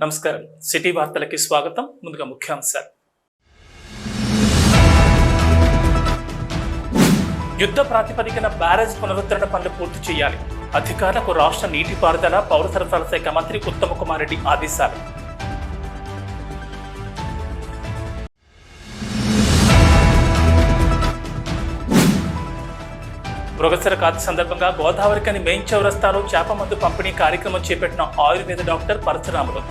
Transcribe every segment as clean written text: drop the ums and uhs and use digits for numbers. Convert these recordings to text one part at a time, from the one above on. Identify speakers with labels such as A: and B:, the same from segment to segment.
A: నమస్కారం సిటీ వార్తలకి స్వాగతం. ముందుగా ముఖ్యాంశాలు. యుద్ధ ప్రాతిపదికన బ్యారేజ్ పునరుద్ధరణ పనులు పూర్తి చేయాలి. అధికారులకు రాష్ట్ర నీటిపారుదల పౌర సరఫరాల శాఖ మంత్రి ఉత్తమ్ కుమార్ రెడ్డి ఆదేశాలు. మృగశిర కార్తె సందర్భంగా గోదావరికని మెయిన్ చౌరస్తాలో చేప మందు పంపిణీ కార్యక్రమం చేపట్టిన ఆయుర్వేద డాక్టర్ పరశురాములు.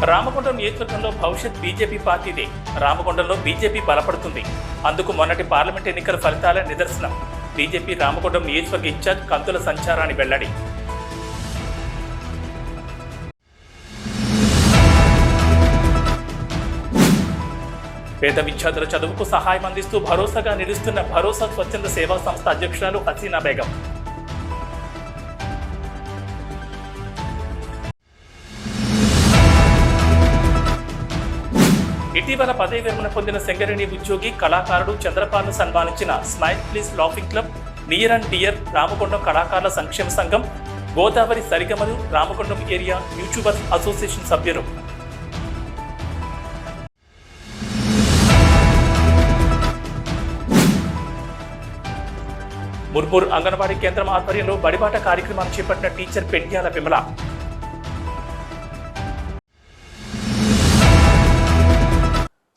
A: రామగుండం నియోజకవర్గంలో భవిష్యత్ బీజేపీ పార్టీదే. రామగుండంలో బీజేపీ బలపడుతుంది. అందుకు మొన్నటి పార్లమెంట్ ఎన్నికల ఫలితాల నిదర్శనం. బీజేపీ రామగుండం నియోజకవర్గ ఇన్ఛార్జ్ కందుల సంచారాన్ని వెల్లడి. పేద విద్యార్థుల చదువుకు సహాయం అందిస్తూ భరోసాగా నిలుస్తున్న భరోసా స్వచ్ఛంద సేవా సంస్థ అధ్యక్షురాలు హసీనా బేగం. ఇటీవల పదవి విరమణ పొందిన సింగరేణి ఉద్యోగి కళాకారుడు చంద్రపాల్ను సన్మానించిన smile please laughing club, near and dear Ramagundam కళాకారుల సంక్షేమ సంఘం, గోదావరి సరిగమలు రామగుండం ఏరియా యూట్యూబర్స్ అసోసియేషన్ సభ్యులు. ముర్మూర్ అంగన్వాడీ కేంద్రం ఆధ్వర్యంలో బడిబాట కార్యక్రమాన్ని చేపట్టిన టీచర్ పెండ్యాల విమల.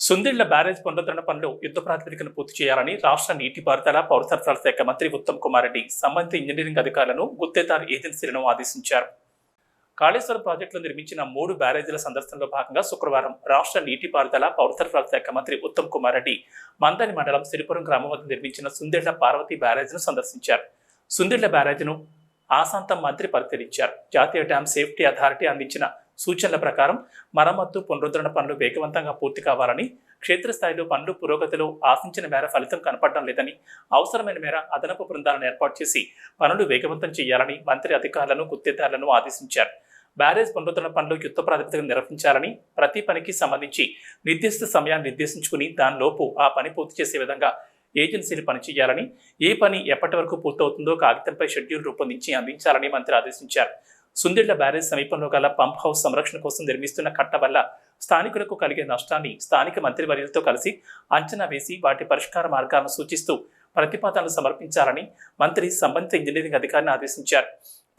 A: సుందిళ్ల బ్యారేజ్ పునరుద్ధరణ పనులు యుద్ధ ప్రాతిపదికన పూర్తి చేయాలని రాష్ట్ర నీటిపారుదల పౌర సరఫరాల శాఖ మంత్రి ఉత్తమ్ కుమార్ రెడ్డి సంబంధిత ఇంజనీరింగ్ అధికారులను గుత్తేదారు ఏజెన్సీలను ఆదేశించారు. కాళేశ్వరం ప్రాజెక్టులో నిర్మించిన 3 బ్యారేజీల సందర్శనలో భాగంగా శుక్రవారం రాష్ట్ర నీటిపారుదల పౌర సరఫరాల శాఖ మంత్రి ఉత్తమ్ కుమార్ రెడ్డి మందని మండలం సిరిపురం గ్రామం వద్ద నిర్మించిన సుందిళ్ల పార్వతి బ్యారేజ్ను సందర్శించారు. సుందిళ్ల బ్యారేజ్ను ఆసాంతం మంత్రి పరిశీలించారు. జాతీయ డ్యామ్ సేఫ్టీ అథారిటీ అందించిన సూచనల ప్రకారం మరమ్మత్తు పునరుద్ధరణ పనులు వేగవంతంగా పూర్తి కావాలని, క్షేత్రస్థాయిలో పనులు పురోగతిలో ఆశించిన మేర ఫలితం కనపడడం లేదని, అవసరమైన మేర అదనపు బృందాలను ఏర్పాటు చేసి పనులు వేగవంతం చేయాలని మంత్రి అధికారులను గుత్తేదారులను ఆదేశించారు. బ్యారేజ్ పునరుద్ధరణ పనులు యుద్ధ ప్రాతిపదికన నిర్వహించాలని, ప్రతి పనికి సంబంధించి నిర్దిష్ట సమయాన్ని నిర్దేశించుకుని దానిలోపు ఆ పని పూర్తి చేసే విధంగా ఏజెన్సీలు పనిచేయాలని, ఏ పని ఎప్పటి వరకు పూర్తవుతుందో కాగితంపై షెడ్యూల్ రూపొందించి అందించాలని మంత్రి ఆదేశించారు. సుందిళ్ల బ్యారేజ్ సమీపంలో గల పంప్ హౌస్ సంరక్షణ కోసం నిర్మిస్తున్న కట్ట వల్ల స్థానికులకు కలిగే నష్టాన్ని స్థానిక మంత్రివర్యులతో కలిసి అంచనా వేసి వాటి పరిష్కార మార్గాలను సూచిస్తూ ప్రతిపాదనలు సమర్పించాలని మంత్రి సంబంధిత ఇంజనీరింగ్ అధికారిని ఆదేశించారు.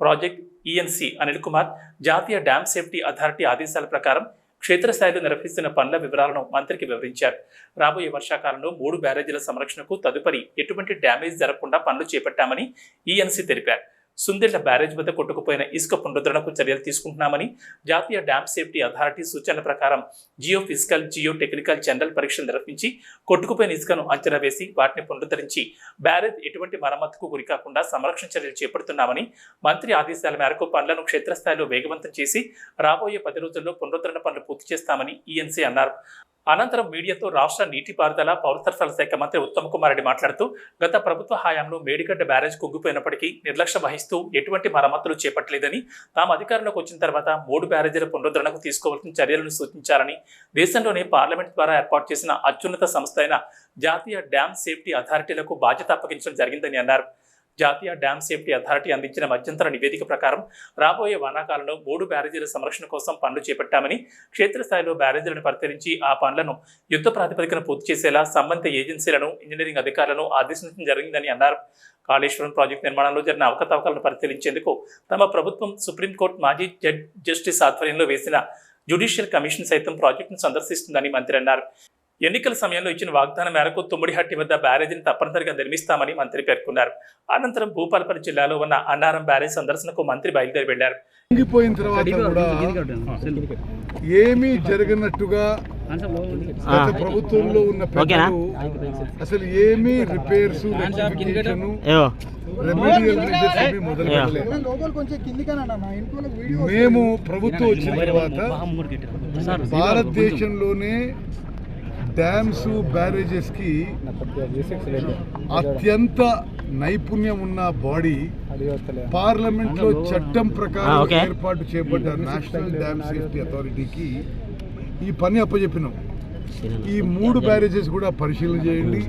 A: ప్రాజెక్ట్ ఈఎన్సీ అనిల్ కుమార్ జాతీయ డ్యామ్ సేఫ్టీ అథారిటీ ఆదేశాల ప్రకారం క్షేత్రస్థాయిలో నిర్వహిస్తున్న పనుల వివరాలను మంత్రికి వివరించారు. రాబోయే వర్షాకాలంలో 3 బ్యారేజీల సంరక్షణకు తదుపరి ఎటువంటి డ్యామేజ్ జరగకుండా పనులు చేపట్టామని ఈఎన్సీ తెలిపారు. సుందిళ్ల బ్యారేజ్ వద్ద కొట్టుకుపోయిన ఇసుక పునరుద్ధరణకు చర్యలు తీసుకుంటున్నామని, జాతీయ డ్యామ్ సేఫ్టీ అథారిటీ సూచనల ప్రకారం Jio physical, geo technical general పరీక్షలు నిర్వహించి కొట్టుకుపోయిన ఇసుకను అంచనా వేసి వాటిని పునరుద్ధరించి బ్యారేజ్ ఎటువంటి మరమ్మతుకు గురికాకుండా సంరక్షణ చర్యలు చేపడుతున్నామని, మంత్రి ఆదేశాల మేరకు పనులను క్షేత్రస్థాయిలో వేగవంతం చేసి రాబోయే 10 రోజుల్లో పునరుద్ధరణ పనులు పూర్తి చేస్తామని ఈఎన్సీ అన్నారు. అనంతరం మీడియాతో రాష్ట్ర నీటిపారుదల పౌర సరఫరాల శాఖ మంత్రి ఉత్తమ్ కుమార్ రెడ్డి మాట్లాడుతూ, గత ప్రభుత్వ హయాంలో మేడిగడ్డ బ్యారేజ్ కుంగిపోయినప్పటికీ నిర్లక్ష్యం వహిస్తూ ఎటువంటి మరమ్మతులు చేపట్టలేదని, తాము అధికారంలోకి వచ్చిన తర్వాత 3 బ్యారేజీల పునరుద్ధరణకు తీసుకోవాల్సిన చర్యలను సూచించారని, దేశంలోనే పార్లమెంట్ ద్వారా ఏర్పాటు చేసిన అత్యున్నత సంస్థ అయిన జాతీయ డ్యామ్ సేఫ్టీ అథారిటీలకు బాధ్యత అప్పగించడం జరిగిందని అన్నారు. జాతీయ డ్యామ్ సేఫ్టీ అథారిటీ అందించిన మధ్యంతర నివేదిక ప్రకారం రాబోయే వానాకాలంలో 3 బ్యారేజీల సంరక్షణ కోసం పనులు చేపట్టామని, క్షేత్రస్థాయిలో బ్యారేజీలను పరిశీలించి ఆ పనులను యుద్ధ ప్రాతిపదికన పూర్తి చేసేలా సంబంధిత ఏజెన్సీలను, ఇంజనీరింగ్ అధికారులను ఆదేశించడం జరిగిందని అన్నారు. కాళేశ్వరం ప్రాజెక్టు నిర్మాణంలో జరిగిన అవకతవకలను పరిశీలించేందుకు తమ ప్రభుత్వం సుప్రీంకోర్టు మాజీ జస్టిస్ ఆధ్వర్యంలో వేసిన జ్యుడిషియల్ కమిషన్ సైతం ప్రాజెక్టును సందర్శిస్తుందని మంత్రి అన్నారు. ఎన్నికల సమయంలో ఇచ్చిన వాగ్దానం మేరకు తుమ్మిడిహట్టి వద్ద బ్యారేజీని తప్పనిసరిగా నిర్మిస్తామని మంత్రి పేర్కొన్నారు. అనంతరం భూపాలపల్లి జిల్లాలో ఉన్న అన్నారం బ్యారేజ్ సందర్శనకు మంత్రి బయలుదేరి వెళ్లారు.
B: ఏమీ జరగనట్టుగా గత ప్రభుత్వంలో ఉన్న పెద్దలు అసలు ఏమీ రిపేర్స్ మేము ప్రభుత్వం వచ్చిన తర్వాత భారతదేశంలోనే డ్యామ్స్ బ్యారేజెస్కి అత్యంత నైపుణ్యం ఉన్న బాడీ పార్లమెంట్లో చట్టం ప్రకారం ఏర్పాటు చేయబడ్డ నేషనల్ డ్యామ్ సేఫ్టీ అథారిటీకి ఈ పని అప్పచెప్పినాం. ఈ 3 బ్యారేజెస్ కూడా పరిశీలన చేయండి.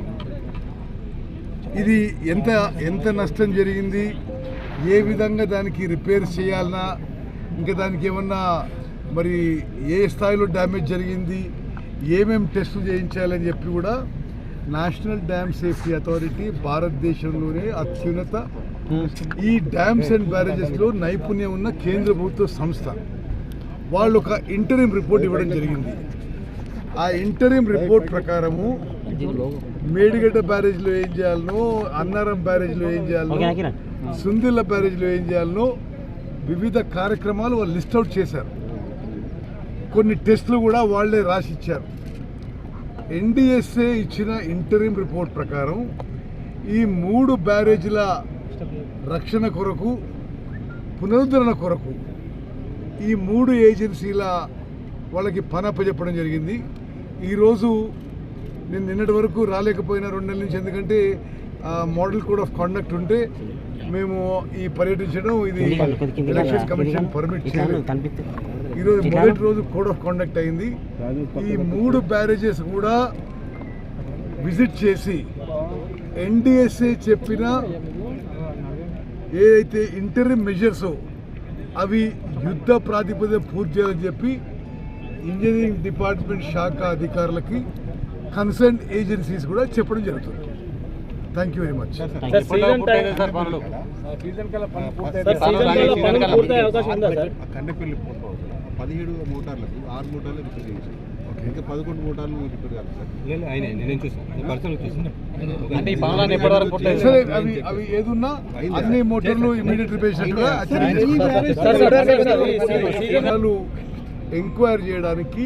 B: ఇది ఎంత నష్టం జరిగింది, ఏ విధంగా దానికి రిపేర్ చేయాలన్నా, ఇంకా దానికి ఏమన్నా మరి ఏ స్థాయిలో డ్యామేజ్ జరిగింది, ఏమేమి టెస్టులు చేయించాలని చెప్పి కూడా నేషనల్ డ్యామ్ సేఫ్టీ అథారిటీ భారతదేశంలోనే అత్యున్నత ఈ డ్యామ్స్ అండ్ బ్యారేజెస్లో నైపుణ్యం ఉన్న కేంద్ర ప్రభుత్వ సంస్థ. వాళ్ళు ఒక ఇంటరిం రిపోర్ట్ ఇవ్వడం జరిగింది. ఆ ఇంటరిం రిపోర్ట్ ప్రకారము మేడిగడ్డ బ్యారేజ్లో ఏం చేయాలనో, అన్నారం బ్యారేజ్లో ఏం చేయాలనో, సుందిల్ల బ్యారేజ్లో ఏం చేయాలనో వివిధ కార్యక్రమాలు వాళ్ళు లిస్ట్ అవుట్ చేశారు. కొన్ని టెస్టులు కూడా వాళ్ళే రాసిచ్చారు. ఎన్డిఎస్ఏ ఇచ్చిన ఇంటరిం రిపోర్ట్ ప్రకారం ఈ 3 బ్యారేజీల రక్షణ కొరకు, పునరుద్ధరణ కొరకు ఈ 3 ఏజెన్సీల వాళ్ళకి పని అప్పచెప్పడం జరిగింది. ఈరోజు నేను నిన్నటి వరకు రాలేకపోయినా 2 నెలల నుంచి, ఎందుకంటే మోడల్ కోడ్ ఆఫ్ కాండక్ట్ ఉంటే మేము ఈ పర్యటించడం ఇది ఎలక్షన్ కమిషన్ పర్మిట్ చేయలేదు. ఈరోజు మొదటి రోజు కోడ్ ఆఫ్ కాండక్ట్ అయింది. ఈ 3 బ్యారేజెస్ కూడా విజిట్ చేసి ఎన్డిఎస్ఏ చెప్పిన ఏదైతే ఇంటరిం మెజర్స్ అవి యుద్ధ ప్రాతిపదిక పూర్తి చేయాలని చెప్పి ఇంజనీరింగ్ డిపార్ట్మెంట్ శాఖ అధికారులకి కన్సర్న్ ఏజెన్సీస్ కూడా చెప్పడం జరుగుతుంది. Thank you very much.
C: Kandapalli 17 మోటార్లకు 6 మోటార్లు రిపేర్ చేయించారు. ఇంకా 11 మోటార్లు రిపేర్ కాదు
B: సార్. అవి ఏదున్నా అన్ని మోటార్లు ఇమీడియట్ రిపేర్ ఎంక్వైరీ చేయడానికి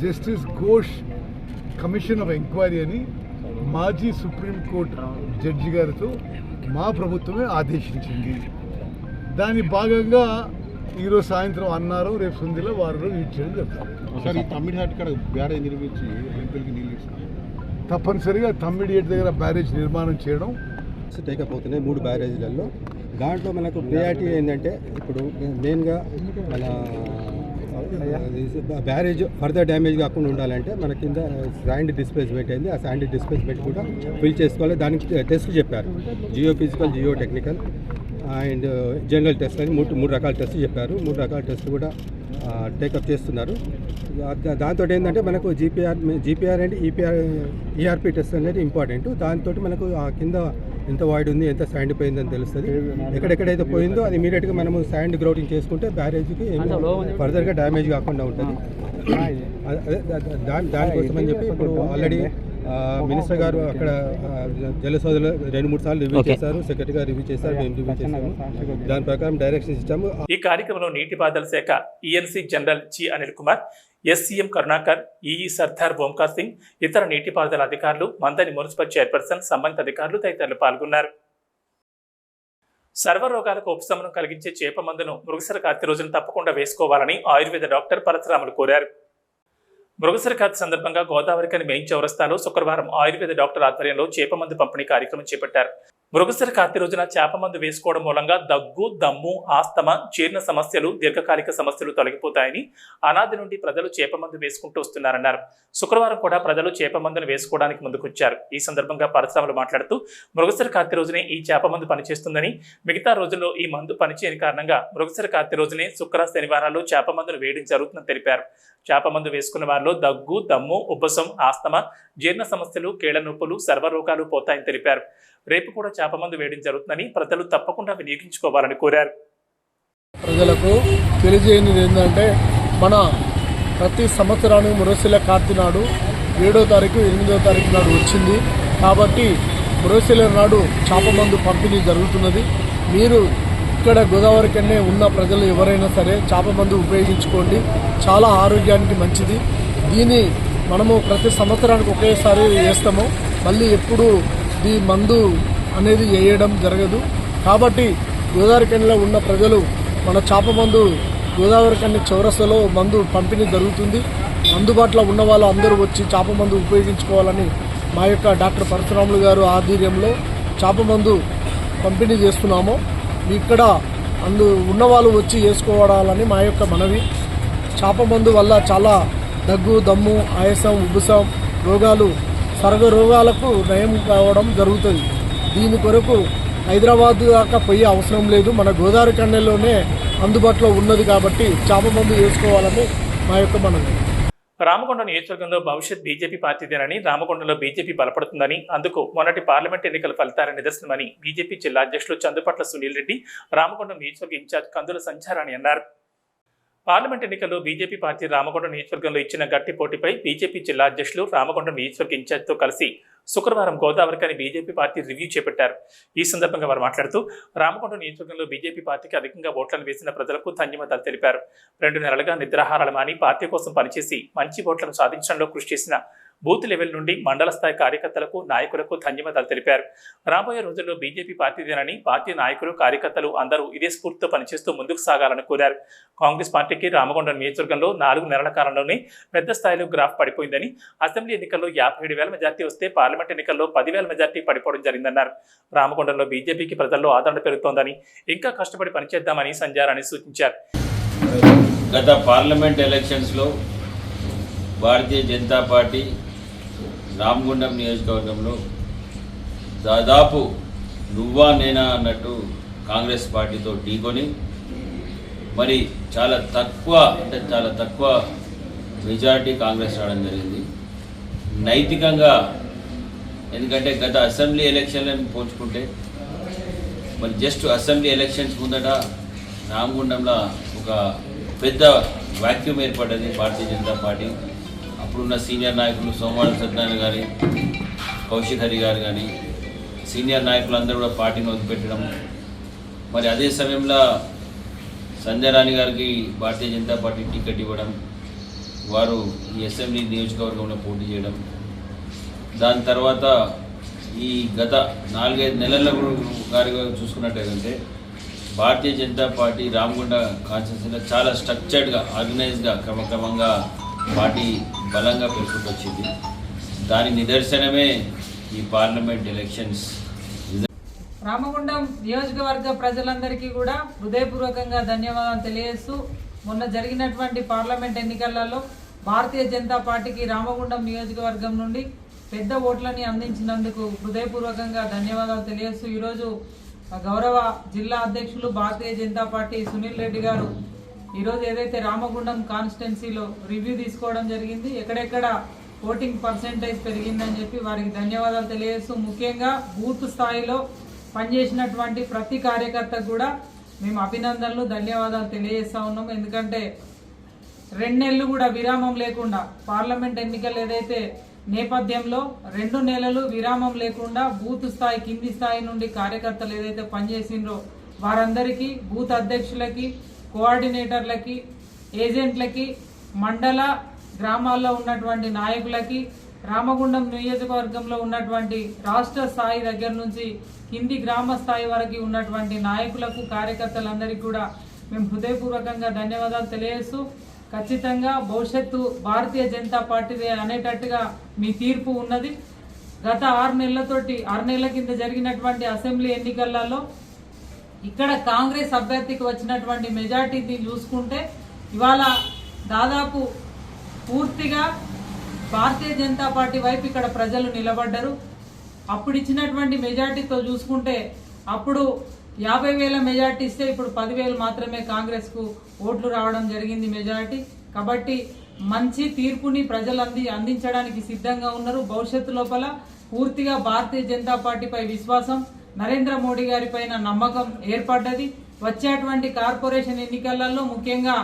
B: justice Ghosh commission of enquiry అని మాజీ సుప్రీంకోర్టు జడ్జి గారితో మా ప్రభుత్వమే ఆదేశించింది. దాని భాగంగా ఈరోజు సాయంత్రం అన్నారు, రేపు సుందిలో వారు యూజ్ చేయడం జరుగుతుంది. తప్పనిసరిగా తమ్మిడిహట్ దగ్గర బ్యారేజ్ నిర్మాణం చేయడం
C: టేకప్ అవుతున్నాయి 3 బ్యారేజీలలో. దాంట్లో మనకు ప్రియారిటీ ఏంటంటే ఇప్పుడు మెయిన్గా మన బ్యారేజ్ ఫర్దర్ డ్యామేజ్ కాకుండా ఉండాలంటే మన కింద శాండ్ డిస్ప్లేస్మెంట్ అయింది. ఆ శాండ్ డిస్ప్లేస్మెంట్ కూడా ఫిల్ చేసుకోవాలి. దానికి టెస్ట్లు చెప్పారు, Jio physical, geo technical and general test అని 3 రకాల టెస్ట్లు చెప్పారు. 3 రకాల టెస్ట్లు కూడా టేకప్ చేస్తున్నారు. దాంతో ఏంటంటే మనకు జీపీఆర్ అండ్ ఈఆర్పీ టెస్ట్ అనేది ఇంపార్టెంట్. దాంతో మనకు ఆ కింద ఎంత వాయిడ్ ఉంది, ఎంత శాండ్ పోయిందని తెలుస్తుంది. ఎక్కడెక్కడైతే పోయిందో అది ఇమీడియట్గా మనము శాండ్ గ్రౌటింగ్ చేసుకుంటే బ్యారేజ్కి ఫర్దర్గా డ్యామేజ్ కాకుండా ఉంటుంది. దానికోసం అని చెప్పి ఇప్పుడు ఆల్రెడీ మినిస్టర్ గారు అక్కడ జలసోదలు 2-3 సార్లు రివ్యూ చేశారు, సెక్రటరీ గారు రివ్యూ చేశారు, మేము రివ్యూ చేశాము. దాని ప్రకారం డైరెక్షన్స్ ఇచ్చాము.
A: ఈ కార్యక్రమంలో నీటిపారుదల శాఖ ENC general G Anil Kumar, SCM Karunakar, EE Sardar Omkar Singh, ఇతర నీటిపారుదల అధికారులు, మందని మున్సిపల్ చైర్పర్సన్, సంబంధిత అధికారులు తదితరులు పాల్గొన్నారు. సర్వరోగాలకు ఉపశమనం కలిగించే చేప మందును మృగశిర కార్తె రోజున తప్పకుండా వేసుకోవాలని ఆయుర్వేద డాక్టర్ పరశురాములు కోరారు. మృగశిర కార్తె సందర్భంగా గోదావరికని మెయిన్ చౌరస్తాలో శుక్రవారం ఆయుర్వేద డాక్టర్ ఆధ్వర్యంలో చేప మందు పంపిణీ కార్యక్రమం చేపట్టారు. మృగశిర కార్తె రోజున చేప మందు వేసుకోవడం మూలంగా దగ్గు, దమ్ము, ఆస్తమా, జీర్ణ సమస్యలు, దీర్ఘకాలిక సమస్యలు తొలగిపోతాయని అనాది నుండి ప్రజలు చేప మందు వేసుకుంటూ వస్తున్నారన్నారు. శుక్రవారం కూడా ప్రజలు చేప మందును వేసుకోవడానికి ముందుకొచ్చారు. ఈ సందర్భంగా పరశురాములు మాట్లాడుతూ మృగశిర కార్తె రోజునే ఈ చేప మందు పనిచేస్తుందని, మిగతా రోజుల్లో ఈ మందు పనిచేయని కారణంగా మృగశిర కార్తె రోజునే శుక్ర, శనివారాల్లో చేప మందును వేయడం జరుగుతుందని తెలిపారు. చేప మందు వేసుకున్న వారిలో దగ్గు, దమ్ము, ఉబ్బసం, ఆస్తమా, జీర్ణ సమస్యలు, కీళ్ల నొప్పులు, సర్వరోగాలు పోతాయని తెలిపారు. రేపు కూడా చేప మందు వేయడం జరుగుతుందని ప్రజలు తప్పకుండా వినియోగించుకోవాలని కోరారు.
D: ప్రజలకు తెలియజేయనిది ఏంటంటే, మన ప్రతి సంవత్సరాన్ని మృగశిర కార్తె నాడు 7వ తారీఖు 8వ తారీఖు నాడు వచ్చింది. కాబట్టి మృగశిర నాడు చేప మందు పంపిణీ జరుగుతున్నది. మీరు ఇక్కడ గోదావరి కన్నే ఉన్న ప్రజలు ఎవరైనా సరే చేప మందు ఉపయోగించుకోండి, చాలా ఆరోగ్యానికి మంచిది. దీన్ని మనము ప్రతి సంవత్సరానికి ఒకేసారి వేస్తాము, మళ్ళీ ఎప్పుడు ఈ మందు అనేది వేయడం జరగదు. కాబట్టి గోదావరి కన్నిలో ఉన్న ప్రజలు మన చేప మందు గోదావరి కన్ని చౌరస్తలో మందు పంపిణీ జరుగుతుంది. అందుబాటులో ఉన్న వాళ్ళు అందరూ వచ్చి చేప మందు ఉపయోగించుకోవాలని మా యొక్క డాక్టర్ పరశురాములు గారు ఆధ్వర్యంలో చేప మందు పంపిణీ చేస్తున్నాము. ఇక్కడ ఉన్నవాళ్ళు వచ్చి వేసుకోవాలని మా యొక్క మనవి. చేప మందు వల్ల చాలా దగ్గు, దమ్ము, ఆయాసం, ఉబ్బసం రోగాలు, సర్వ రోగాలకు నయం కావడం జరుగుతుంది. దీని కొరకు హైదరాబాద్ దాకా పోయే అవసరం లేదు, మన గోదావరి కన్నెల్లోనే అందుబాటులో ఉన్నది కాబట్టి చేప మందు వేసుకోవాలని మా యొక్క మనవి.
A: రామకొండ నియోజకవర్గంలో భవిష్యత్ బీజేపీ పార్టీదేనని, రామకొండలో బీజేపీ బలపడుతుందని, అందుకు మొన్నటి పార్లమెంట్ ఎన్నికల ఫలితాల నిదర్శనమని బీజేపీ జిల్లా అధ్యక్షులు చందుపట్ల సునీల్ రెడ్డి, రామకొండ నియోజకవర్గ ఇన్ఛార్జ్ కందుల సంచారాణి అన్నారు. పార్లమెంట్ ఎన్నికల్లో బీజేపీ పార్టీ రామకొండ నియోజకవర్గంలో ఇచ్చిన గట్టి పోటీపై బీజేపీ జిల్లా అధ్యక్షులు రామకొండ నియోజకవర్గ ఇన్ఛార్జ్తో కలిసి శుక్రవారం గోదావరికని బీజేపీ పార్టీ రివ్యూ చేపట్టారు. ఈ సందర్భంగా వారు మాట్లాడుతూ రామకొండ నియోజకవర్గంలో బీజేపీ పార్టీకి అధికంగా ఓట్లను వేసిన ప్రజలకు ధన్యవాదాలు తెలిపారు. 2 నెలలుగా నిద్రాహారాలు మాని పార్టీ కోసం పనిచేసి మంచి ఓట్లను సాధించడంలో కృషి చేసిన బూత్ లెవెల్ నుండి మండల స్థాయి కార్యకర్తలకు, నాయకులకు ధన్యవాదాలు తెలిపారు. రాబోయే రోజుల్లో బీజేపీ పార్టీదేనని, పార్టీ నాయకులు, కార్యకర్తలు అందరూ ఇదే స్ఫూర్తితో పనిచేస్తూ ముందుకు సాగాలని కోరారు. కాంగ్రెస్ పార్టీకి రామకొండ నియోజకవర్గంలో 4 నెలల కాలంలోనే పెద్ద స్థాయిలో గ్రాఫ్ పడిపోయిందని, అసెంబ్లీ ఎన్నికల్లో 57,000 మెజార్టీ వస్తే పార్లమెంట్ ఎన్నికల్లో 10,000 మెజార్టీ పడిపోవడం జరిగిందన్నారు. రామకొండలో బీజేపీకి ప్రజల్లో ఆదరణ పెరుగుతోందని, ఇంకా కష్టపడి పనిచేద్దామని సంజారాణి సూచించారు.
E: గత పార్లమెంట్ ఎలక్షన్స్లో భారతీయ జనతా పార్టీ రామగుండం నియోజకవర్గంలో దాదాపు నువ్వా నేనా అన్నట్టు కాంగ్రెస్ పార్టీతో ఢీకొని మరి చాలా తక్కువ మెజారిటీ కాంగ్రెస్ రావడం జరిగింది. నైతికంగా ఎందుకంటే గత అసెంబ్లీ ఎలక్షన్లను పోల్చుకుంటే మరి జస్ట్ అసెంబ్లీ ఎలక్షన్స్ ముందట రామగుండంలో ఒక పెద్ద వాక్యూమ్ ఏర్పడ్డది. భారతీయ జనతా పార్టీ అప్పుడున్న సీనియర్ నాయకులు సోమవారం సత్యనారాయణ గారి, కౌశిక్ హరి గారు కానీ సీనియర్ నాయకులందరూ కూడా పార్టీని వదిలిపెట్టడం, మరి అదే సమయంలో సంజయ్ రాణి గారికి భారతీయ జనతా పార్టీ టికెట్ ఇవ్వడం, వారు ఈ అసెంబ్లీ నియోజకవర్గంలో పోటీ చేయడం, దాని తర్వాత ఈ గత 4-5 నెలల గారిగా చూసుకున్నట్టయితే భారతీయ జనతా పార్టీ రామగుండ కాన్స్టిట్యూన్సీలో చాలా స్ట్రక్చర్డ్గా, ఆర్గనైజ్గా క్రమక్రమంగా పార్టీ బలంగా పెరుగుతూ వచ్చింది. దాని నిదర్శనమే ఈ పార్లమెంట్ ఎలక్షన్స్.
F: రామగుండం నియోజకవర్గ ప్రజలందరికీ కూడా హృదయపూర్వకంగా ధన్యవాదాలు తెలియజేస్తూ, మొన్న జరిగినటువంటి పార్లమెంట్ ఎన్నికలలో భారతీయ జనతా పార్టీకి రామగుండం నియోజకవర్గం నుండి పెద్ద ఓట్లని అందించినందుకు హృదయపూర్వకంగా ధన్యవాదాలు తెలియజేస్తూ, ఈరోజు గౌరవ జిల్లా అధ్యక్షులు భారతీయ జనతా పార్టీ సునీల్ రెడ్డి గారు ఈరోజు ఏదైతే రామగుండం కాన్స్టిట్యున్సీలో రివ్యూ తీసుకోవడం జరిగింది, ఎక్కడెక్కడ ఓటింగ్ పర్సెంటేజ్ పెరిగిందని చెప్పి వారికి ధన్యవాదాలు తెలియజేస్తూ, ముఖ్యంగా బూత్ స్థాయిలో పనిచేసినటువంటి ప్రతి కార్యకర్తకు కూడా మేము అభినందనలు, ధన్యవాదాలు తెలియజేస్తూ ఉన్నాము. ఎందుకంటే 2 నెలలు కూడా విరామం లేకుండా పార్లమెంట్ ఎన్నికలు ఏదైతే నేపథ్యంలో 2 నెలలు విరామం లేకుండా బూత్ స్థాయి, కింది స్థాయి నుండి కార్యకర్తలు ఏదైతే పనిచేసిండ్రో వారందరికీ, బూత్ అధ్యక్షులకి, కోఆర్డినేటర్లకి, ఏజెంట్లకి, మండల గ్రామాల్లో ఉన్నటువంటి నాయకులకి, రామగుండం నియోజకవర్గంలో ఉన్నటువంటి రాష్ట్ర స్థాయి దగ్గర నుంచి కింది గ్రామ స్థాయి వరకు ఉన్నటువంటి నాయకులకు, కార్యకర్తలందరికీ కూడా మేము హృదయపూర్వకంగా ధన్యవాదాలు తెలియజేస్తూ, ఖచ్చితంగా భవిష్యత్తు భారతీయ జనతా పార్టీదే అనేటట్టుగా మీ తీర్పు ఉన్నది. గత 6 నెలల కింద జరిగినటువంటి అసెంబ్లీ ఎన్నికలలో ఇక్కడ కాంగ్రెస్ అభ్యర్థికి వచ్చినటువంటి మెజార్టీని చూసుకుంటే ఇవాళ దాదాపు పూర్తిగా భారతీయ జనతా పార్టీ వైపు ఇక్కడ ప్రజలు నిలబడ్డారు. అప్పుడు ఇచ్చినటువంటి మెజార్టీతో చూసుకుంటే అప్పుడు 50,000 మెజార్టీ ఇస్తే ఇప్పుడు 10,000 మాత్రమే కాంగ్రెస్కు ఓట్లు రావడం జరిగింది మెజార్టీ. కాబట్టి మంచి తీర్పుని ప్రజలు అందించడానికి సిద్ధంగా ఉన్నారు. భవిష్యత్తు లోపల పూర్తిగా భారతీయ జనతా పార్టీపై విశ్వాసం, నరేంద్ర మోడీ గారి పైన నమ్మకం ఏర్పడ్డది. వచ్చేటువంటి కార్పొరేషన్ ఎన్నికలలో ముఖ్యంగా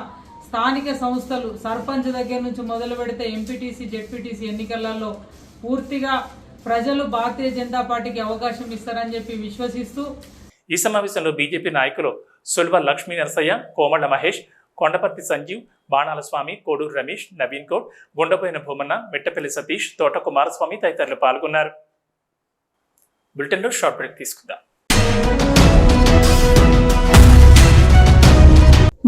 F: స్థానిక సంస్థలు సర్పంచ్ దగ్గర నుంచి మొదలు పెడితే ఎంపీటీసీ, జెడ్పీటీసీ ఎన్నికలలో పూర్తిగా ప్రజలు భారతీయ జనతా పార్టీకి అవకాశం ఇస్తారని చెప్పి విశ్వసిస్తూ
A: ఈ సమావేశంలో బీజేపీ నాయకులు సుల్వ లక్ష్మీ నరసయ్య, కోమళ్ల మహేష్, కొండపర్తి సంజీవ్, బాణాల స్వామి, కోడూరు రమేష్, నవీన్ గౌడ్, గుండపోయిన భూమన్న, మెట్టపల్లి సతీష్, తోట కుమారస్వామి తదితరులు పాల్గొన్నారు. బులెటిన్లో షార్ట్ బ్రేక్ తీసుకుందాం.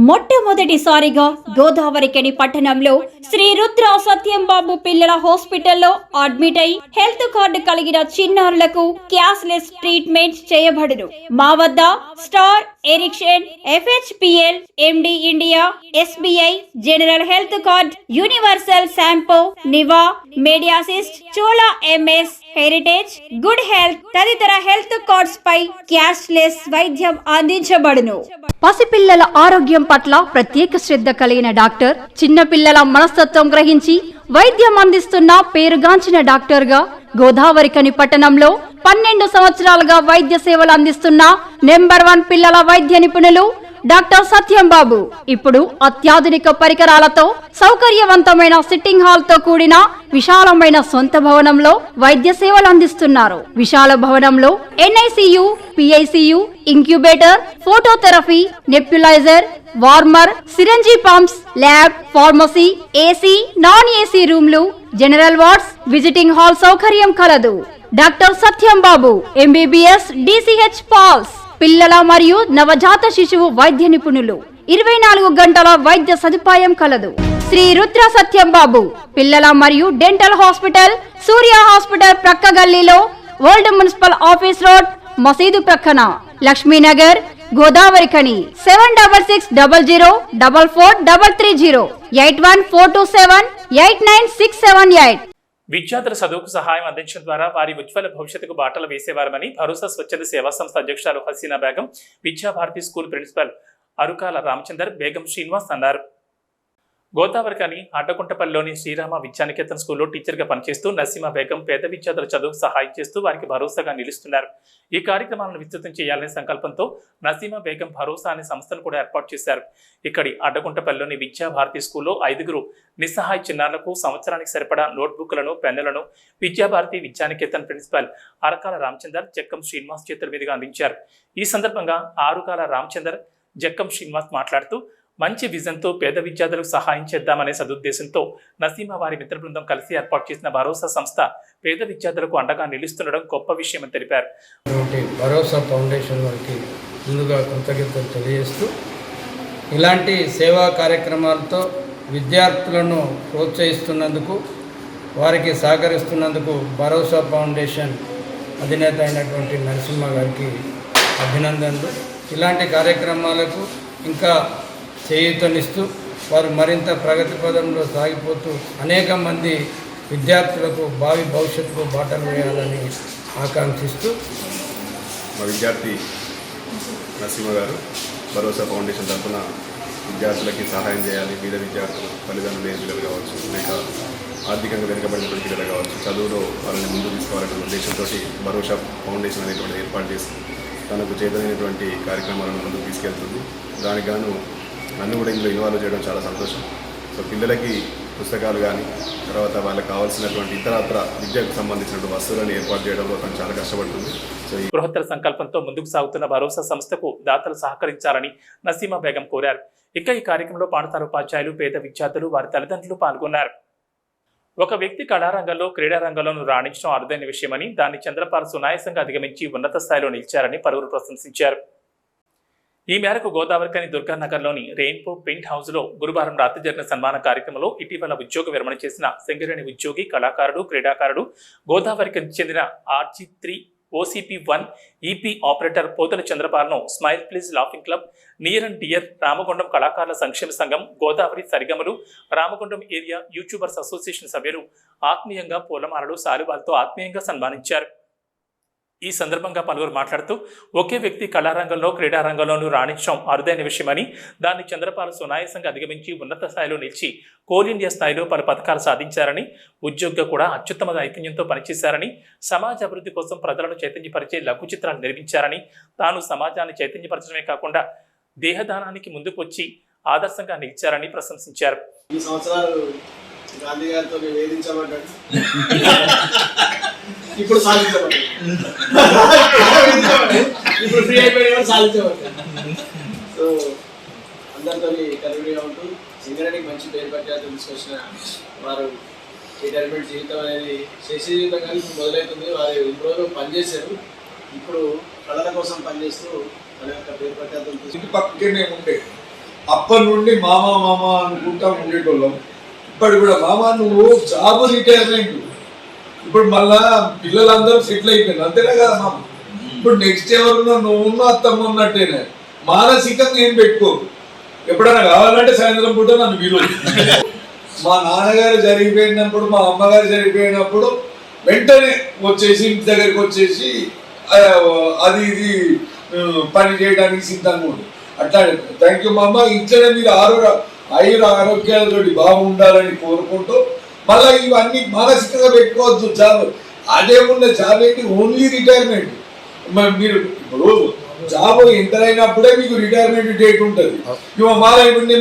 G: మొట్టమొదటిసారిగా గోదావరికని పట్టణంలో శ్రీ రుద్ర సత్యం బాబు పిల్లల హాస్పిటల్లో అడ్మిట్ అయి హెల్త్ కార్డు కలిగిన చిన్నారులకు క్యాష్లెస్ ట్రీట్మెంట్ చేయబడును. మా వద్ద star, Ericson, FHPL, MD India, SBI, general health card, universal Sompo, Niva, MediAssist, Chola MS, heritage, good health తదితర హెల్త్ కార్డ్స్ పై క్యాష్లెస్ వైద్యం అందించబడును. పసిపిల్లల ఆరోగ్యం పట్ల ప్రత్యేక శ్రద్ధ కలిగిన డాక్టర్, చిన్నపిల్లల మనస్తత్వం గ్రహించి వైద్యం అందిస్తున్న పేరుగాంచిన డాక్టర్ గా గోదావరిఖని పట్టణంలో 12 సంవత్సరాలుగా వైద్య సేవలు అందిస్తున్న నెంబర్ 1 పిల్లల వైద్య నిపుణులు డాక్టర్ సత్యం బాబు ఇప్పుడు అత్యాధునిక పరికరాలతో సౌకర్యవంతమైన సిట్టింగ్ హాల్ తో కూడిన విశాలమైన సొంత భవనంలో వైద్య సేవలు అందిస్తున్నారు. విశాల భవనంలో NICU, PICU, incubator, phototherapy, nebuliser, warmer, సిరంజీ pumps, lab, pharmacy, AC, non AC రూమ్లు, జనరల్ వార్డ్స్, విజిటింగ్ హాల్ సౌకర్యం కలదు. డాక్టర్ సత్యం బాబు MBBS, DCH పాల్స్, పిల్లల మరియు నవజాత శిశువు వైద్య నిపుణులు, 24 గంటల వైద్య సదుపాయం కలదు. శ్రీ రుద్ర సత్యం బాబు పిల్లల మరియు డెంటల్ హాస్పిటల్, సూర్య హాస్పిటల్ ప్రక్క గల్లీలో, ఓల్డ్ మున్సిపల్ ఆఫీస్ రోడ్, మసీదు ప్రక్కన, లక్ష్మీనగర్, గోదావరిఖని. 7600004430, 8142789678.
A: విద్యార్థుల చదువుకు సహాయం అందించడం ద్వారా వారి ఉజ్వల భవిష్యత్తుకు బాటలు వేసేవారమని భరోసా స్వచ్ఛంద సేవా సంస్థ అధ్యక్షురాలు హసీనా బేగం, విద్యాభారతి స్కూల్ ప్రిన్సిపల్ అరుకాల రామచందర్, బేగం శ్రీనివాస్ అన్నారు. గోదావరిఖని అడ్డకుంటపల్లిలోని శ్రీరామ విద్యానికేతన్ స్కూల్లో టీచర్గా పనిచేస్తూ నసీమా బేగం పేద విద్యార్థుల చదువుకు సహాయం చేస్తూ వారికి భరోసాగా నిలుస్తున్నారు. ఈ కార్యక్రమాలను విస్తృతం చేయాలనే సంకల్పంతో నసీమా బేగం భరోసా అనే సంస్థను కూడా ఏర్పాటు చేశారు. ఇక్కడి అడ్డకుంటపల్లిలోని విద్యాభారతి స్కూల్లో 5 నిస్సహాయ చిన్నారులకు సంవత్సరానికి సరిపడా నోట్బుక్లను, పెన్నులను విద్యాభారతి విద్యానికేతన్ ప్రిన్సిపల్ అరకాల రామచందర్, జక్కం శ్రీనివాస్ చేతుల మీదుగా అందించారు. ఈ సందర్భంగా ఆరుకాల రామచందర్, జక్కం శ్రీనివాస్ మాట్లాడుతూ మంచి విజన్తో పేద విద్యార్థులకు సహాయం చేద్దామనే సదుద్దేశంతో నసీమా వారి మిత్ర బృందం కలిసి ఏర్పాటు చేసిన భరోసా సంస్థ పేద విద్యార్థులకు అండగా నిలుస్తుండడం గొప్ప విషయమని తెలిపారు.
H: భరోసా ఫౌండేషన్ వారికి ముందుగా కృతజ్ఞతలు తెలియజేస్తూ ఇలాంటి సేవా కార్యక్రమాలతో విద్యార్థులను ప్రోత్సహిస్తున్నందుకు, వారికి సహకరిస్తున్నందుకు భరోసా ఫౌండేషన్ అధినేత అయినటువంటి నరసింహ గారికి అభినందనలు. ఇలాంటి కార్యక్రమాలకు ఇంకా చేయూతనిస్తూ వారు మరింత ప్రగతి పదంలో సాగిపోతూ అనేక మంది విద్యార్థులకు భావి భవిష్యత్తుకు బాటలు వేయాలని ఆకాంక్షిస్తూ
I: మా విద్యార్థి నరసింహ గారు భరోసా ఫౌండేషన్ తరఫున విద్యార్థులకి సహాయం చేయాలి. పేద విద్యార్థులు, తల్లిదండ్రులు లేని పిల్లలు కావచ్చు, లేక ఆర్థికంగా వెనుకబడినటువంటి పిల్లలు కావచ్చు, చదువులో వాళ్ళని ముందుకు తీసుకోవాలనే ఉద్దేశంతో భరోసా ఫౌండేషన్ అనేటువంటి ఏర్పాటు చేసి తనకు చేతనైనటువంటి కార్యక్రమాలను ముందుకు తీసుకెళ్తుంది. దానికి గాను నన్ను కూడా ఇందులో ఇన్వాల్వ్ చేయడం చాలా సంతోషం. సో పిల్లలకి పుస్తకాలు కానీ, తర్వాత వాళ్ళకి కావాల్సినటువంటి ఇతరత్ర విద్యకు సంబంధించినటువంటి వస్తువులను ఏర్పాటు చేయడంలో తను చాలా కష్టపడుతుంది. సో ఈ
A: బృహత్తర సంకల్పంతో ముందుకు సాగుతున్న భరోసా సంస్థకు దాతలు సహకరించాలని నసీమా బేగం కోరారు. ఇక ఈ కార్యక్రమంలో పాఠశాల ఉపాధ్యాయులు, పేద విద్యార్థులు, వారి తల్లిదండ్రులు పాల్గొన్నారు. ఒక వ్యక్తి కళారంగంలో, క్రీడారంగంలోనూ రాణించడం అరుదైన విషయమని, దాన్ని చంద్రపాల్ సునాయాసంగా అధిగమించి ఉన్నత స్థాయిలో నిలిచారని పలువురు ప్రశంసించారు. ఈ మేరకు గోదావరిఖని దుర్గానగర్లోని రెయిన్బో పెయింట్ హౌస్లో గురువారం రాత్రి జరిగిన సన్మాన కార్యక్రమంలో ఇటీవల ఉద్యోగ విరమణ చేసిన సింగరేణి ఉద్యోగి, కళాకారుడు, క్రీడాకారుడు, గోదావరిఖని చెందిన RG3 OCP1 EP operator Pothala చంద్రపాల్ను smile please laughing club, near and dear, Ramagundam కళాకారుల సంక్షేమ సంఘం, గోదావరి సరిగమలు, రామగుండం ఏరియా యూట్యూబర్స్ అసోసియేషన్ సభ్యులు ఆత్మీయంగా పూలమాలలు, శాలువాలతో ఆత్మీయంగా సన్మానించారు. ఈ సందర్భంగా పలువురు మాట్లాడుతూ ఒకే వ్యక్తి కళారంగంలో, క్రీడారంగంలోనూ రాణించడం అరుదైన విషయమని, దాన్ని చంద్రపాల్ సునాయాసంగా అధిగమించి ఉన్నత స్థాయిలో నిలిచి కోల్ ఇండియా స్థాయిలో పలు పథకాలు సాధించారని, ఉద్యోగిగా కూడా అత్యుత్తమ నైపుణ్యంతో పనిచేశారని, సమాజ అభివృద్ధి కోసం ప్రజలను చైతన్యపరిచే లఘు చిత్రాలు నిర్మించారని, తాను సమాజాన్ని చైతన్యపరచడమే కాకుండా దేహదానానికి ముందుకు వచ్చి ఆదర్శంగా నిలిచారని ప్రశంసించారు.
J: ఈ సంవత్సరాలు గాంధీ గారితో వేధించబడ్డాడు, ఇప్పుడు సాధించబడ్డాడు, ఇప్పుడు ఫ్రీ అయిపోయి సాధించబడ్డాడు. సో అందరితో కలివిడిగా ఉంటూ సింగరేణికి మంచి పేరు ప్రఖ్యాతులు తీసుకొచ్చిన వారు రిటైర్మెంట్ జీవితం అనేది శేష జీవితం కానీ మొదలవుతుంది. వారు ఇన్ని రోజులు పనిచేశారు, ఇప్పుడు కళల కోసం పనిచేస్తూ తన యొక్క పేరు ప్రఖ్యాతులు
K: ఇంటి పక్కనే ఉండే అప్పటి నుండి మామ మామ అనుకుంటా ఉండేటోళ్ళం. ఇప్పుడు కూడా మామ నువ్వు జాబ్ రిటైర్మెంట్, ఇప్పుడు మళ్ళా పిల్లలందరూ సెటిల్ అయిపోయినారు, అంతేనా కదా మామ? ఇప్పుడు నెక్స్ట్ ఎవరున్నా నువ్వు అత్తమ్మ ఉన్నట్టేనే. మానసికంగా ఏం పెట్టుకో, ఎప్పుడైనా కావాలంటే సాయంత్రం పూట నన్ను విలువ. మా నాన్నగారు జరిగిపోయినప్పుడు, మా అమ్మగారు జరిగిపోయినప్పుడు వెంటనే వచ్చేసి ఇంటి దగ్గరికి వచ్చేసి అది ఇది పని చేయడానికి సిద్ధంగా ఉంది. అట్లా థ్యాంక్ యూ మామ. ఇట్లనే మీరు ఆరోగ్యాలతో బాగుండాలని కోరుకుంటూ మళ్ళీ ఇవన్నీ మానసికంగా పెట్టుకోవద్దు. జాబ్ అదేమున్న జాబ్ ఏంటి, ఓన్లీ రిటైర్మెంట్. మీరు ఇప్పుడు జాబ్ ఎంటర్ అయినప్పుడే మీకు రిటైర్మెంట్ డేట్ ఉంటుంది.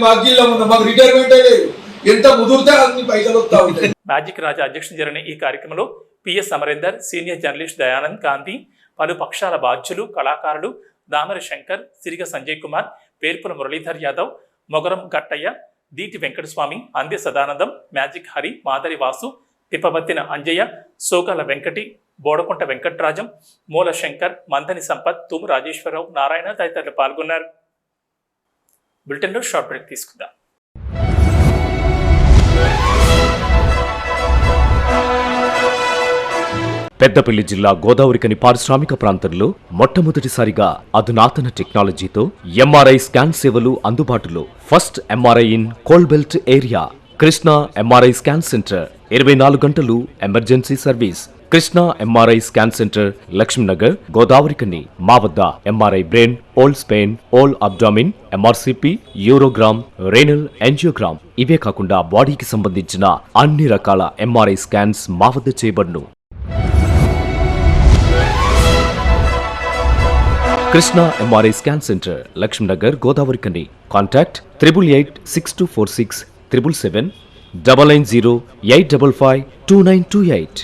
K: మా జిల్లా ఉన్న మాకు రిటైర్మెంటే లేదు. ఎంత ముదిరితే అన్ని పైసలు వస్తూ ఉంటాయి.
A: మ్యాజిక్ రాజా అధ్యక్షత జరిగిన ఈ కార్యక్రమంలో PS Amarender, senior journalist Dayanand Gandhi, పలు పక్షాల బాధ్యులు, కళాకారులు దామరి శంకర్, సిరిగ సంజయ్ కుమార్, పేర్పుల మురళీధర్ యాదవ్, మొగరం గట్టయ్య, దీటి వెంకటస్వామి, అందే సదానందం, మ్యాజిక్ హరి, మాదరి వాసు, తిప్పబత్తిన అంజయ్య, సోగాల వెంకటి, బోడకుంట వెంకట్రాజం, మూల శంకర్, మందని సంపత్, తుమ్ రాజేశ్వరరావు, నారాయణ తదితరులు పాల్గొన్నారు. బులెటిన్లో షార్ట్ బ్రేక్ తీసుకుందాం.
L: పెద్దపల్లి జిల్లా గోదావరికని పారిశ్రామిక ప్రాంతంలో మొట్టమొదటిసారిగా అధునాతన టెక్నాలజీతో ఎంఆర్ఐ స్కాన్ సేవలు అందుబాటులో. First MRI in coal belt area. Krishna MRI scan centre 24 గంటలు emergency service. Krishna MRI scan centre, Lakshminagar, Godavarikhani. మా వద్ద MRI brain, whole spine, whole abdomen, MRCP, urogram, renal angiogram, ఇవే కాకుండా బాడీకి సంబంధించిన అన్ని రకాల ఎంఆర్ఐ స్కాన్స్ మా వద్ద చేయబడును. Krishna MRI scan centre, Lakshminagar, Godavarikhani. Contact 8862467777 99085552928.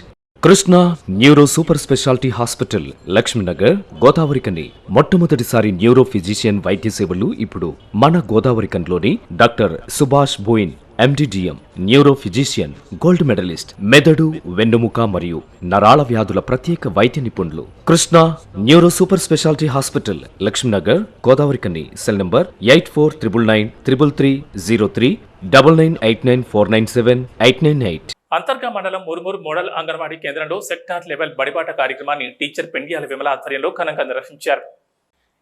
L: Krishna neuro super speciality hospital, Lakshminagar, Godavarikhani. మొట్టమొదటిసారి న్యూరో ఫిజిషియన్ వైద్య సేవలు ఇప్పుడు మన గోదావరికన్లోని doctor Subhash Boyin, MD DM, neuro physician, gold medallist, మెదడు, వెన్నుముక మరియు నరాల వ్యాధుల ప్రత్యేక వైద్య నిపుణులు. Krishna neuro super speciality hospital, Lakshminagar, Godavarikhani. Cell number 84993303 9989497898.
A: Antarga మండలం మురుమూరు మోడల్ అంగన్వాడీ కేంద్రంలో సెక్టార్ లెవెల్ బడిబాట కార్యక్రమాన్ని టీచర్ పెండియాల విమల ఆధ్వర్యంలో ఘనంగా నిర్వహించారు.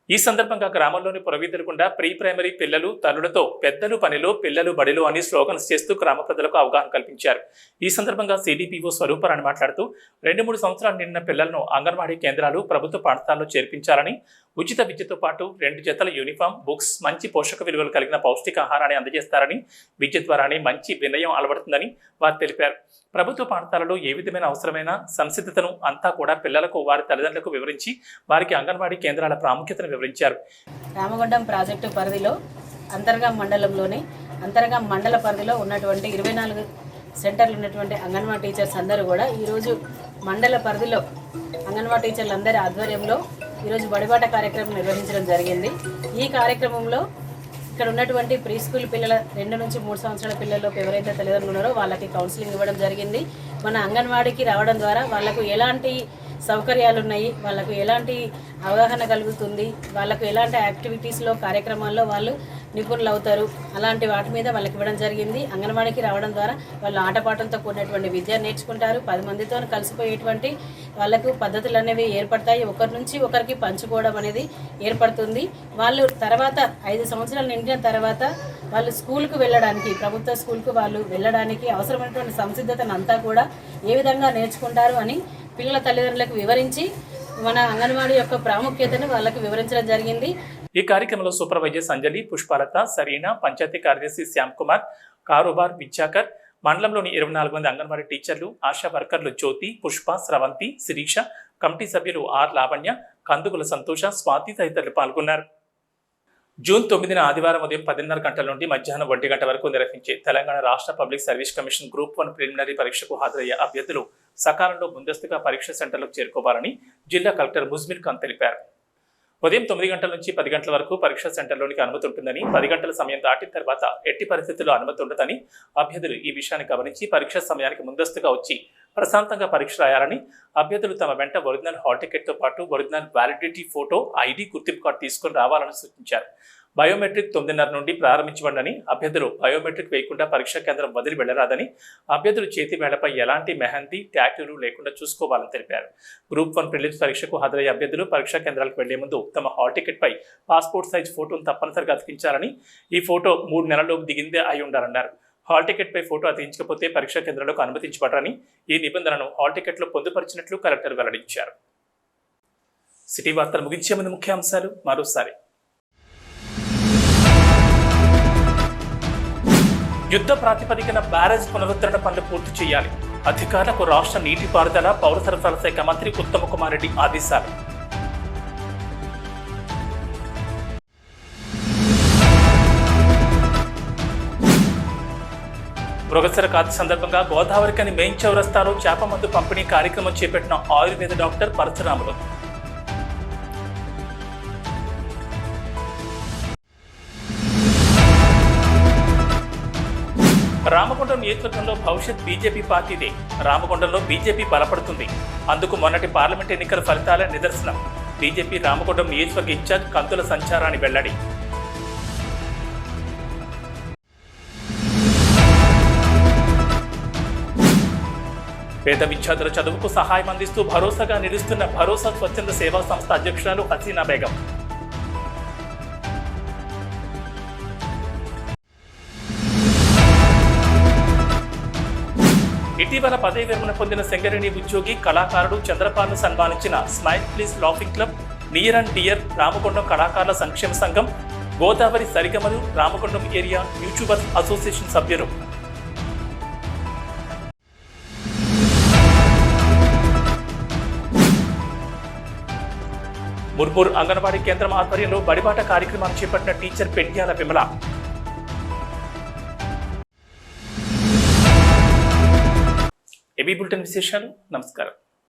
A: ఈ సందర్భంగా గ్రామంలోని పురవీధులు గుండా ప్రీ ప్రైమరీ పిల్లలు తల్లులతో పెద్దలు పనిలో పిల్లలు బడిలో అని స్లోగన్స్ చేస్తూ గ్రామ ప్రజలకు అవగాహన కల్పించారు. ఈ సందర్భంగా సిడిపిఓ స్వరూపరాణి మాట్లాడుతూ 2-3 సంవత్సరాలు నిండిన పిల్లలను అంగన్వాడీ కేంద్రాలు, ప్రభుత్వ పాఠశాలలో చేర్పించాలని, ఉచిత విద్యతో పాటు 2 జతల యూనిఫామ్, బుక్స్, మంచి పోషక విలువలు కలిగిన పౌష్టికాహారాన్ని అందజేస్తారని, విద్య ద్వారానే మంచి వినయం అలవడుతుందని వారు తెలిపారు. ప్రభుత్వ పాఠశాలలో ఏ విధమైన అవసరమైన సంసిద్ధతను అంతా కూడా పిల్లలకు, వారి తల్లిదండ్రులకు వివరించి వారికి అంగన్వాడీ కేంద్రాల ప్రాముఖ్యతను వివరించారు.
M: రామగుండం ప్రాజెక్టు పరిధిలో అంతర్గా మండల పరిధిలో ఉన్నటువంటి 24 సెంటర్లు ఉన్నటువంటి అంగన్వాడీ టీచర్స్ అందరూ కూడా ఈరోజు మండల పరిధిలో అంగన్వాడీ టీచర్లందరి ఆధ్వర్యంలో ఈరోజు బడిబాట కార్యక్రమం నిర్వహించడం జరిగింది. ఈ కార్యక్రమంలో ఇక్కడ ఉన్నటువంటి ప్రీ స్కూల్ పిల్లల 2 నుంచి 3 సంవత్సరాల పిల్లలకు ఎవరైతే తల్లిదండ్రులు ఉన్నారో వాళ్ళకి కౌన్సిలింగ్ ఇవ్వడం జరిగింది. మన అంగన్వాడీకి రావడం ద్వారా వాళ్ళకు ఎలాంటి సౌకర్యాలు ఉన్నాయి, వాళ్ళకు ఎలాంటి అవగాహన కలుగుతుంది, వాళ్ళకు ఎలాంటి యాక్టివిటీస్లో కార్యక్రమాల్లో వాళ్ళు నిపుణులు అవుతారు, అలాంటి వాటి మీద వాళ్ళకి ఇవ్వడం జరిగింది. అంగన్వాడీకి రావడం ద్వారా వాళ్ళు ఆటపాటలతో కూడినటువంటి విద్య నేర్చుకుంటారు. 10 మందితో కలిసిపోయేటువంటి వాళ్ళకు పద్ధతులు అనేవి ఏర్పడతాయి. ఒకరి నుంచి ఒకరికి పంచుకోవడం అనేది ఏర్పడుతుంది. వాళ్ళు తర్వాత 5 సంవత్సరాలు నిండిన తర్వాత వాళ్ళు స్కూల్కు వెళ్ళడానికి, ప్రభుత్వ స్కూల్కు వాళ్ళు వెళ్ళడానికి అవసరమైనటువంటి సంసిద్ధతను అంతా కూడా ఏ విధంగా నేర్చుకుంటారు అని పిల్లల తల్లిదండ్రులకు వివరించి మన అంగన్వాడీ యొక్క ప్రాముఖ్యతను వాళ్ళకు వివరించడం జరిగింది.
A: ఈ కార్యక్రమంలో సూపర్వైజర్ సంజలి, పుష్పాలత, సరీనా, పంచాయతీ కార్యదర్శి శ్యామ్ కుమార్, కారోబార్ విద్యాకర్, మండలంలోని 24 మంది అంగన్వాడీ టీచర్లు, ఆశా వర్కర్లు జ్యోతి, పుష్ప, స్రవంతి, శిరీష, కమిటీ సభ్యులు ఆర్ లావణ్య, కందుగుల సంతోష, స్వాతి తదితరులు పాల్గొన్నారు. జూన్ 9న ఆదివారం ఉదయం 10:30 గంటల నుండి మధ్యాహ్నం 1 గంట వరకు నిర్వహించే తెలంగాణ రాష్ట్ర public service commission group 1 preliminary పరీక్షకు హాజరయ్యే అభ్యర్థులు సకాలంలో ముందస్తుగా పరీక్ష సెంటర్లకు చేరుకోవాలని జిల్లా కలెక్టర్ ముజ్మిల్ ఖాన్ తెలిపారు. ఉదయం 9 గంటల నుంచి 10 గంటల వరకు పరీక్షా సెంటర్లోనికి అనుమతి ఉంటుందని, 10 గంటల సమయం దాటిన తర్వాత ఎట్టి పరిస్థితుల్లో అనుమతి ఉండదని అభ్యర్థులు ఈ విషయాన్ని గమనించి పరీక్షా సమయానికి ముందస్తుగా వచ్చి ప్రశాంతంగా పరీక్ష రాయాలని, అభ్యర్థులు తమ వెంట ఒరిజినల్ హాల్ టికెట్తో పాటు ఒరిజినల్ వ్యాలిడిటీ ఫోటో, ఐడి, గుర్తింపు కార్డు తీసుకుని రావాలని సూచించారు. బయోమెట్రిక్ 9:30 నుండి ప్రారంభించబడని, అభ్యర్థులు బయోమెట్రిక్ వేయకుండా పరీక్షా కేంద్రం వదిలి వెళ్లరాదని, అభ్యర్థులు చేతి వేళ్లపై ఎలాంటి మెహందీ, టాటూలు లేకుండా చూసుకోవాలని తెలిపారు. గ్రూప్ 1 ప్రిలిమ్స్ పరీక్షకు హాజరయ్యే అభ్యర్థులు పరీక్షా కేంద్రాలకు వెళ్లే ముందు తమ హాల్ టికెట్ పై పాస్పోర్ట్ సైజ్ ఫోటోను తప్పనిసరిగా అతికించాలని, ఈ ఫోటో 3 నెలల్లోపు దిగిందే అయి ఉండాలన్నారు. హాల్ టికెట్పై ఫోటో అతికించకపోతే పరీక్షా కేంద్రాలకు అనుమతించబడరని ఈ నిబంధనను హాల్ టికెట్లో పొందుపరిచినట్లు కలెక్టర్ వెల్లడించారు. సిటీ వార్తలు ముగించే ముందు ముఖ్యాంశాలు మరోసారి. యుద్ధ ప్రాతిపదికన బ్యారేజ్ పునరుద్ధరణ పనులు పూర్తి చేయాలి. అధికారులకు రాష్ట్ర నీటిపారుదల పౌర సరఫరాల శాఖ మంత్రి ఉత్తమ్ కుమార్ రెడ్డి ఆదేశాలు. మృగశిర కార్తె సందర్భంగా గోదావరికని మెయిన్ చౌరస్తాలో చేప మందు పంపిణీ కార్యక్రమం చేపట్టిన ఆయుర్వేద డాక్టర్ పరశురాములు. రామగుండం నియోజకవర్గంలో భవిష్యత్ బీజేపీ పార్టీదే. రామగుండంలో బీజేపీ బలపడుతుంది. అందుకు మొన్నటి పార్లమెంట్ ఎన్నికల ఫలితాలే నిదర్శనం. బీజేపీ రామగుండం నియోజకవర్గ ఇన్ఛార్జ్ కంతుల సంచారాన్ని వెల్లడి. పేద విద్యార్థుల చదువుకు సహాయం అందిస్తూ భరోసాగా నిలుస్తున్న భరోసా స్వచ్ఛంద సేవా సంస్థ అధ్యక్షురాలు హసీనా బేగం. ఇటీవల పదవి విరమణ పొందిన సింగరేణి ఉద్యోగి కళాకారుడు చంద్రపాల్ను సన్మానించిన smile please laughing club, near and dear Ramagundam కళాకారుల సంక్షేమ సంఘం, గోదావరి సరిగమలు రామగుండం ఏరియా యూట్యూబర్స్ అసోసియేషన్ సభ్యులు. ముర్మూర్ అంగన్వాడీ కేంద్రం ఆధ్వర్యంలో బడిబాట కార్యక్రమాన్ని చేపట్టిన teacher Pendyala Vimala. AB bulletin విశేషాలు. నమస్కారం.